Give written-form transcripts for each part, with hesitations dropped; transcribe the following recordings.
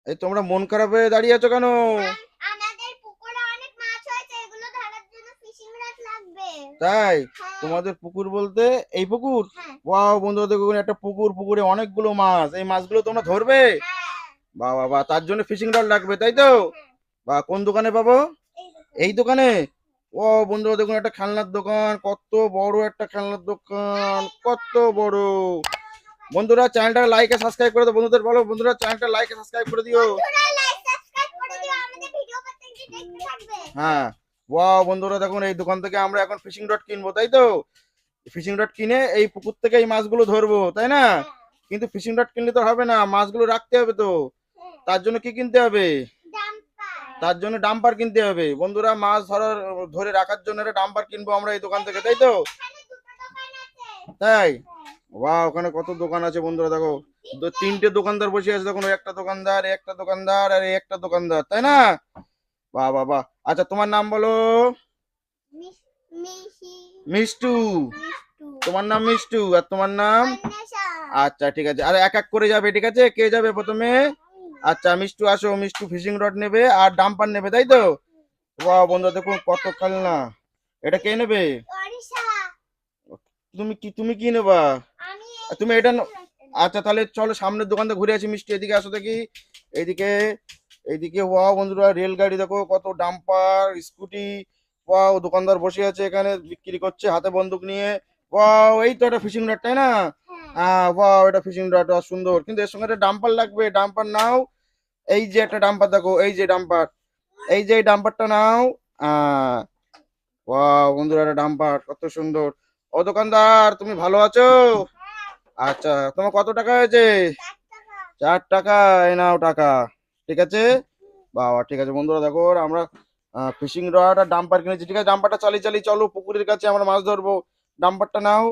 এই তোমরা মন খারাপ হয়ে দাঁড়িয়ে আছো কেন? আমাদের পুকুরে অনেক মাছ হয়েছে, এগুলো ধরার জন্য ফিশিং রড লাগবে। তাই? হ্যাঁ। তোমাদের পুকুর বলতে এই পুকুর? হ্যাঁ। ওয়াও বন্ধুরা, দেখো একটা পুকুর, পুকুরে অনেকগুলো মাছ। এই মাছগুলো তোমরা ধরবে? হ্যাঁ। বাহ বাহ বাহ, তার জন্য ফিশিং রড লাগবে, তাই তো? হ্যাঁ। বা কোন দোকানে পাবো? এই দেখো। এই দোকানে? ও বন্ধুরা দেখুন, একটা খেলনার দোকান, কত বড় একটা খেলনার দোকান, কত বড়! বন্ধুরা চ্যানেলটা লাইক আর সাবস্ক্রাইব করে দাও। বন্ধুদের বলো, বন্ধুরা চ্যানেলটা লাইক আর সাবস্ক্রাইব করে দিও। বন্ধুরা লাইক সাবস্ক্রাইব করে দিও, আমাদের ভিডিও প্রত্যেকদিন দেখতে থাকবে। হ্যাঁ। ওয়াও বন্ধুরা দেখুন, এই দোকান থেকে আমরা এখন ফিশিং রড কিনবো, তাই তো? ফিশিং রড কিনে এই পুকুর থেকে এই মাছগুলো ধরবো, তাই না? কিন্তু ফিশিং রড কিনলে তো হবে না, মাছগুলো রাখতে হবে তো। তার জন্য কি কিনতে হবে? ডাম্পার। তার জন্য ডাম্পার কিনতে হবে। বন্ধুরা মাছ ধরে রাখার জন্য একটা ডাম্পার কিনবো আমরা এই দোকান থেকে, তাই তো? এখানে দুটো দোকান আছে। তাই? বাহ, ওখানে কত দোকান আছে বন্ধুরা, দেখো তিনটে দোকানদার বসে আছে, দেখুন একটা দোকানদার, একটা দোকানদার আর এই একটা দোকানদার, তাই না? বাহ বাহ বাহ। আচ্ছা তোমার নাম বলো? মিশি। মিষ্টু। মিষ্টু। তোমার নাম মিষ্টু, আর তোমার নাম? অন্বেষা। আচ্ছা ঠিক আছে, আর এক এক করে যাবে, ঠিক আছে? কে যাবে প্রথমে? আচ্ছা মিষ্টু আসো, মিষ্টু ফিশিং রড নেবে আর ডাম্পার নেবে, তাই তো? বাহ বন্ধুরা দেখুন কত খেলনা। এটা কে নেবে? অরিশা। তুমি কি নেবা? আমি তুমি এটা আচ্ছা তাহলে চলো সামনের দোকানটা ঘুরে আসি। মিষ্টি এদিকে আসো দেখি, এইদিকে। এইদিকে ওয়াও বন্ধুরা, রেলগাড়ি দেখো, কত ডাম্পার, স্কুটি। ওয়াও, দোকানদার বসে আছে এখানে, বিক্রি করছে হাতে বন্দুক নিয়ে। ওয়াও, এই তো একটা ফিশিং রড, তাই না? হ্যাঁ, ওয়াও, এটা ফিশিং রড সুন্দর, কিন্তু এর সঙ্গে একটা ডাম্পার লাগবে। ডাম্পার নাও। এই যে একটা ডাম্পার দেখো, এই যে ডাম্পার, এই যে এই ডাম্পারটা নাও। আহ ওয়াও বন্ধুরা, একটা ডাম্পার কত সুন্দর। ও দোকানদার, তুমি ভালো আছো? আচ্ছা, তোমার কত টাকা হয়েছে? 4 টাকা। এই নাও টাকা, ঠিক আছে? বাবা ঠিক আছে বন্ধুরা, দেখো আমরা ফিশিং রড আর ডাম্পার কিনেছি, ঠিক আছে? ডাম্পারটা চালিয়ে চালিয়ে চলো পুকুরের কাছে, আমরা মাছ ধরবো। ডাম্পারটা নাও।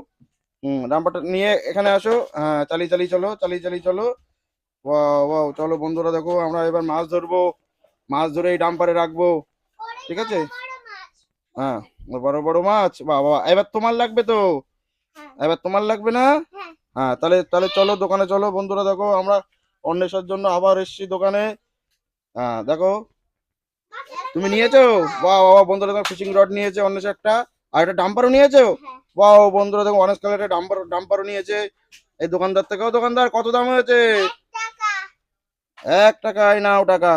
ডাম্পারটা নিয়ে এখানে আসো। হ্যাঁ, চালিয়ে চালিয়ে চলো, চালিয়ে চালিয়ে চলো। ওয়াও ওয়াও, চলো বন্ধুরা দেখো, আমরা এবার মাছ ধরবো। মাছ ধরে এই ডাম্পারে রাখবো, ঠিক আছে? হ্যাঁ, বড় বড় মাছ। বাবা, এবার তোমার লাগবে তো? এবার তোমার লাগবে না? হ্যাঁ, তাহলে তাহলে চলো দোকানে চলো। বন্ধুরা দেখো, আমরা অন্বেষার জন্য আবার এসেছি দোকানে। হ্যাঁ দেখো, তুমি নিয়েছো? বাহ বাবা বন্ধুরা দেখো, ফিশিং রড নিয়েছে অন্বেষা একটা, আর একটা ডাম্পারও নিয়েছো। বাহ বন্ধুরা দেখো, অনেক কালারের ডাম্পারও নিয়েছে এই দোকানদার থেকেও। দোকানদার কত দাম হয়েছে? 1 টাকায় নাও টাকা,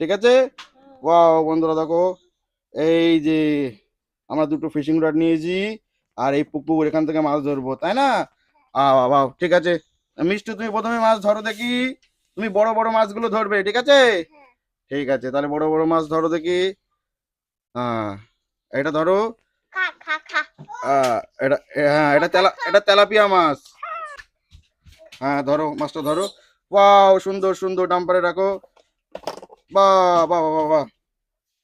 ঠিক আছে? বাহ বন্ধুরা দেখো, এই যে আমরা দুটো ফিশিং রড নিয়েছি, আর এই পুকুর, এখান থেকে মাছ ধরবো, তাই না? বাহ ঠিক আছে। মিষ্টু তুমি প্রথমে মাছ ধরো দেখি। তুমি বড় বড় মাছগুলো ধরবে, ঠিক আছে? ঠিক আছে, তাহলে বড় বড় মাছ ধরো দেখি। হ্যাঁ, এটা ধরো। খা খা খা। এটা হ্যাঁ, এটা তেলাপিয়া মাছ। হ্যাঁ ধরো, মাছটা ধরো। বাহ, সুন্দর সুন্দর, ডাম্পারে রাখো। বাহ বাহ বাহ বাহ বাহ।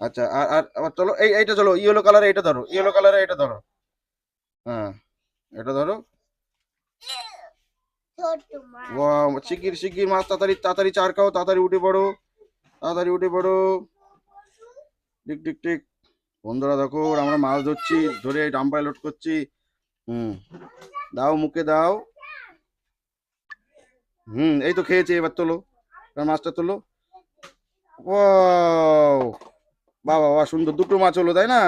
আচ্ছা, আর আর আবার চলো, এইটা চলো, ইয়েলো কালারে এটা ধরো, ইয়েলো কালারে এটা ধরো। হ্যাঁ, এটা ধরো। ছোট মাছ। বাহ, শিগগির শিগগির মাছ, তাড়াতাড়ি তাড়াতাড়ি চার খাও, তাড়াতাড়ি উঠে পড়ো, তাড়াতাড়ি উঠে পড়ো। ঠিক ঠিক ঠিক। বন্ধুরা দেখো, আমরা মাছ ধরছি, ধরে ডাম্পারে লোড করছি। হুম, দাও মুখে দাও। এই তো খেয়েছে, এবার তোলো, এবার মাছটা তোলো। ও বাহ বাহ বাহ, সুন্দর, দুটো মাছ হলো, তাই না?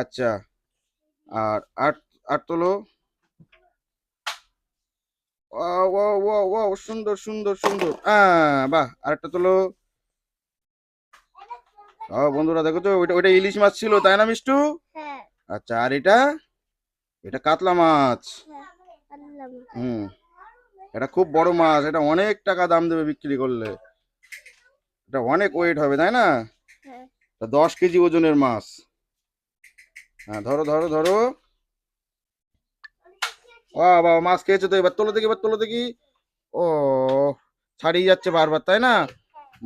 আচ্ছা, আর আর আর তোলো। ওয়াও ওয়াও ওয়াও ওয়াও, সুন্দর সুন্দর সুন্দর। বাহ, আরেকটা তোলো। বন্ধুরা দেখো তো, ওইটা ওইটা ইলিশ মাছ ছিল, তাই না মিষ্টু? হ্যাঁ। আচ্ছা, আর এটা? এটা কাতলা মাছ। আল্লাহ। হুম, এটা খুব বড় মাছ, এটা অনেক টাকা দাম দেবে বিক্রি করলে। এটা অনেক ওয়েট হবে, তাই না? হ্যাঁ। 10 কেজি ওজনের মাছ। হ্যাঁ, ধরো ধরো ধরো। বাহ বাহ, মাছ খেয়েছে তো, এবার তোলো দেখি, এবার তোলো দেখি। ও, ছাড়িয়ে যাচ্ছে বারবার, তাই না?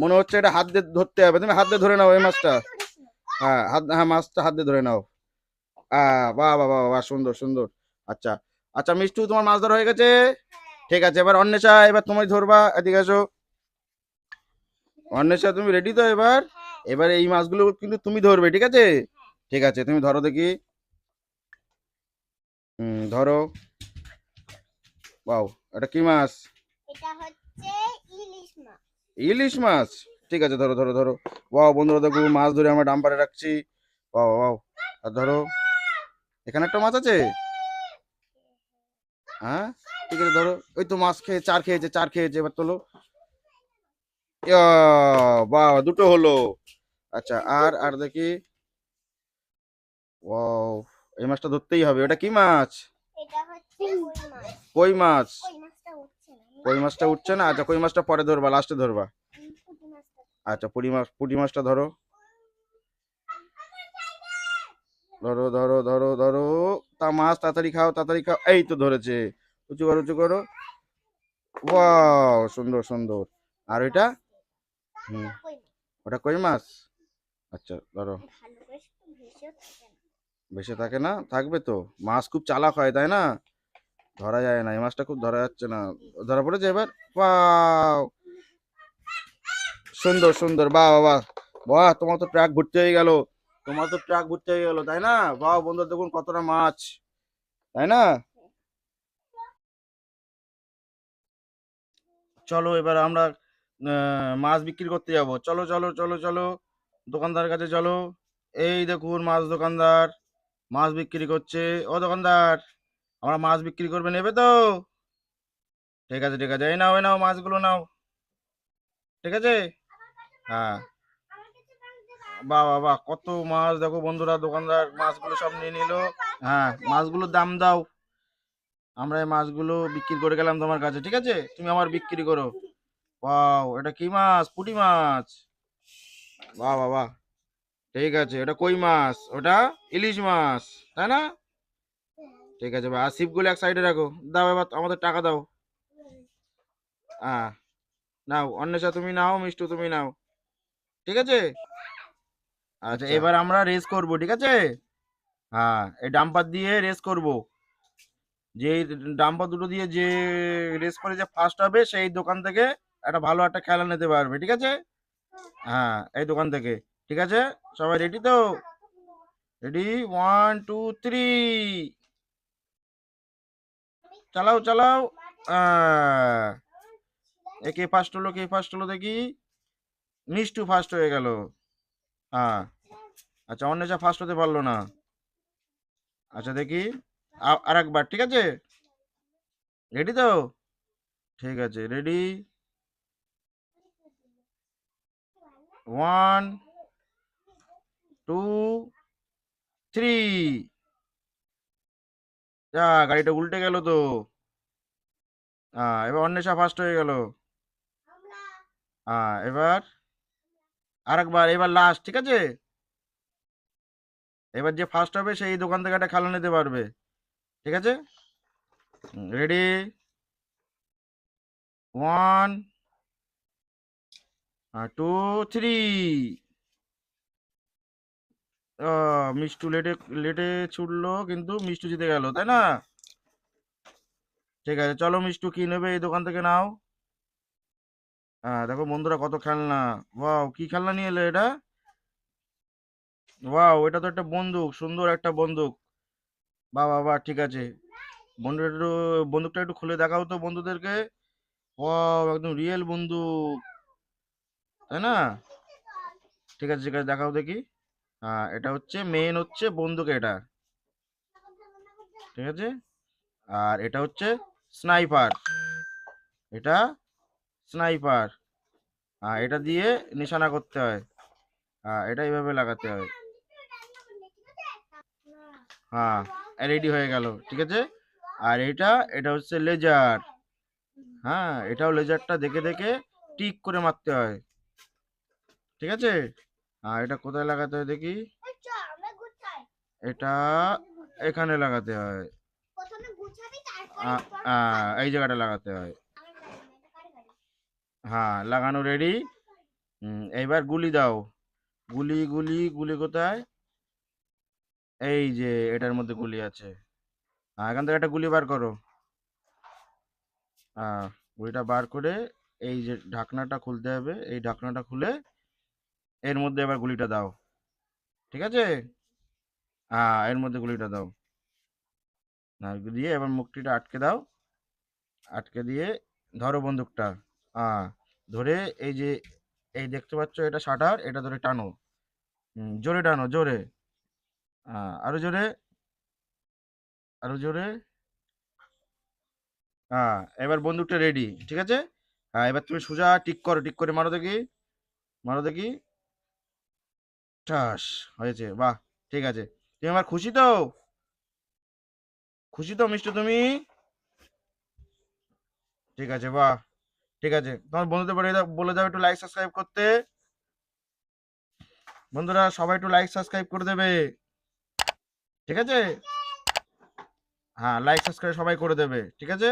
মনে হচ্ছে এটা হাত দিয়ে ধরতে হবে, তুমি হাত দিয়ে ধরে নাও এই মাছটা। হ্যাঁ মাছটা হাত দিয়ে ধরে নাও। বাহ বাহ বাহ বাহ, সুন্দর সুন্দর। আচ্ছা আচ্ছা মিষ্টু, তোমার মাছ ধরা হয়ে গেছে, ঠিক আছে? এবার অন্বেষা, এবার তুমি ধরবা, এদিকে আসো। অন্বেষা তুমি রেডি তো এবার? এবার এই মাছগুলো কিন্তু তুমি ধরবে, ঠিক আছে? ঠিক আছে, তুমি ধরো দেখি। ধরো। বাও, এটা কি মাছ? এটা হচ্ছে ইলিশ মাছ। ইলিশ মাছ, ঠিক আছে, ধরো ধরো ধরো। ওয়াও বন্ধুরা দেখো, মাছ ধরে আমরা ডাম্পারে রাখছি। Wow wow. আর ধরো, এখানে একটা মাছ আছে। হ্যাঁ, ঠিক আছে ধরো। ওই তো মাছ খেয়ে চার খেয়েছে, চার খেয়েছে, এবার তোলো। ইয়া, বাহ, দুটো হলো। আচ্ছা, আর আর দেখি। ওয়াও, এই মাছটা ধরতেই হবে। ওটা কি মাছ? এটা হচ্ছে কই মাছ। কই মাছ। কই মাছটা উঠছে না। কই মাছটা উঠছে না? আচ্ছা, কই মাছটা পরে ধরবা, লাস্টে ধরবা। পুঁটি মাছটা। আচ্ছা, পুঁটি মাছটা ধরো। ধরো ধরো ধরো ধরো। তা মাছ তাড়াতাড়ি খাও, তাড়াতাড়ি খাও। এই তো ধরেছে। উঁচু করো, উঁচু করো। ওয়াও, সুন্দর সুন্দর। আর ওইটা? হুম, কই মাছ। ওটা কই মাছ। আচ্ছা ধরো। ভালো করে শুধু ভেসেও থাকে না। বেঁচে থাকে না? থাকবে তো। মাছ খুব চালাক হয়, তাই না? ধরা যায় না, এই মাছটা খুব ধরা যাচ্ছে না। ধরা পড়েছে এবার। ওয়াও, সুন্দর সুন্দর। বাহ বাহ বাহ। বাহ, তোমার তো ট্রাক ভর্তি হয়ে গেল। তোমার তো ট্রাক ভর্তি হয়ে গেল, তাই না? বাহ বন্ধু, দেখুন কতটা মাছ, তাই না? চলো এবার আমরা মাছ বিক্রি করতে যাব। চলো চলো চলো চলো, দোকানদার কাছে চলো। এই দেখুন মাছ দোকানদার মাছ বিক্রি করছে। ও দোকানদার, আমরা মাছ বিক্রি করবে, নেবে তো? ঠিক আছে ঠিক আছে, এই নাও, এই নাও, মাছগুলো নাও। ঠিক আছে। হ্যাঁ। বাহ বাহ বাহ, কত মাছ দেখো বন্ধুরা, দোকানদার মাছগুলো সব নিয়ে নিল। হ্যাঁ, মাছগুলোর দাম দাও। আমরা এই মাছগুলো বিক্রি করে গেলাম তোমার কাছে, ঠিক আছে, তুমি আমার বিক্রি করো। ওয়াও, এটা কি মাছ? পুঁটি মাছ। বাহ বাহ বাহ। ঠিক আছে, ওটা কই মাছ, ওটা ইলিশ মাছ, তাই না? ঠিক আছে ভাই, আর ছিপগুলো এক সাইডে রাখো। দাও এবার আমাদের টাকা দাও। হ্যাঁ, নাও অন্বেষা, তুমি নাও, মিষ্টু তুমি নাও। ঠিক আছে। আচ্ছা, আচ্ছা। এবার আমরা রেস করব, ঠিক আছে? হ্যাঁ, এই ডাম্পার দিয়ে রেস করব। যে ডাম্পার দুটো দিয়ে যে রেস করে যে ফার্স্ট হবে, সেই দোকান থেকে একটা ভালো একটা খেলা নিতে পারবে, ঠিক আছে? হ্যাঁ, এই দোকান থেকে। ঠিক আছে, সবাই রেডি তো? রেডি, ওয়ান টু থ্রি, চালাও চালাও। আহ, এ কে ফার্স্ট হলো, কে ফার্স্ট হলো দেখি। মিষ্টু ফার্স্ট হয়ে গেল। হ্যাঁ। আচ্ছা, অন্বেষা ফার্স্ট হতে পারলো না। আচ্ছা দেখি, আর একবার, ঠিক আছে? রেডি তো? ঠিক আছে, রেডি, ওয়ান টু থ্রি। যা, গাড়িটা উল্টে গেল তো। এবার অন্বেষা ফার্স্ট হয়ে গেল। এবার আরেকবার, এবার লাস্ট, ঠিক আছে? এবার যে ফার্স্ট হবে সেই দোকান থেকে একটা খেলা নিতে পারবে, ঠিক আছে? Ready, one two three. মিষ্টু লেটে লেটে ছুটলো, কিন্তু মিষ্টু জিতে গেল, তাই না? ঠিক আছে, চলো মিষ্টু, কি নেবে এই দোকান থেকে নাও। দেখো বন্ধুরা কত খেলনা। ওয়াও, কি খেলনা নিয়ে এলে এটা? ওয়াও, এটা তো একটা বন্দুক, সুন্দর একটা বন্দুক। বাহ বাহ বাহ, ঠিক আছে। বন্দুকটা একটু খুলে দেখাও তো বন্ধুদেরকে। ওয়াও, একদম রিয়েল বন্দুক, তাই না? ঠিক আছে ঠিক আছে, দেখাও দেখি। এটা হচ্ছে মেন, হচ্ছে বন্দুক এটা, ঠিক আছে। আর এটা হচ্ছে স্নাইপার, এটা স্নাইপার। এটা দিয়ে নিশানা করতে হয়। এটা এইভাবে লাগাতে হয়। হ্যাঁ, রেডি হয়ে গেল, ঠিক আছে। আর এটা এটা হচ্ছে লেজার। হ্যাঁ, এটাও লেজারটা দেখে দেখে টিক করে মারতে হয়, ঠিক আছে। এটা কোথায় লাগাতে হয় দেখি। এটা এখানে লাগাতে হয়। প্রথমে গুছাবি তারপরে আ, পর আ, পারবি। এই জায়গাটা লাগাতে হয়। আমার গাড়ি না, এটা কার গাড়ি? হ্যাঁ, লাগানো রেডি। এইবার গুলি দাও। গুলি গুলি গুলি কোথায়? এই যে এটার মধ্যে গুলি আছে। এখান থেকে একটা গুলি বার করো। আহ গুলিটা বার করে এই যে ঢাকনাটা খুলতে হবে, এই ঢাকনাটা খুলে এর মধ্যে এবার গুলিটা দাও, ঠিক আছে। এর মধ্যে গুলিটা দাও। দিয়ে এবার মুখটিটা আটকে দাও। আটকে দিয়ে ধরো বন্দুকটা। ধরে এই যে এই দেখতে পাচ্ছ এটা শাটার, এটা ধরে টানো। জোরে টানো, জোরে। আরো জোরে, আরো জোরে। এবার বন্দুকটা রেডি, ঠিক আছে? এবার তুমি সোজা টিক করো, টিক করে মারো দেখি, মারো দেখি। ঠাস, হয়েছে, বাহ, ঠিক আছে। তুমি আমার খুশি তো? খুশি তো মিষ্টি তুমি? ঠিক আছে, বাহ, ঠিক আছে। তোমার বন্ধুদের বলে দাও একটু লাইক সাবস্ক্রাইব করতে। বন্ধুরা সবাই একটু লাইক সাবস্ক্রাইব করে দেবে, ঠিক আছে? লাইক সাবস্ক্রাইব সবাই করে দেবে, ঠিক আছে?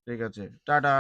ঠিক আছে, টাটা।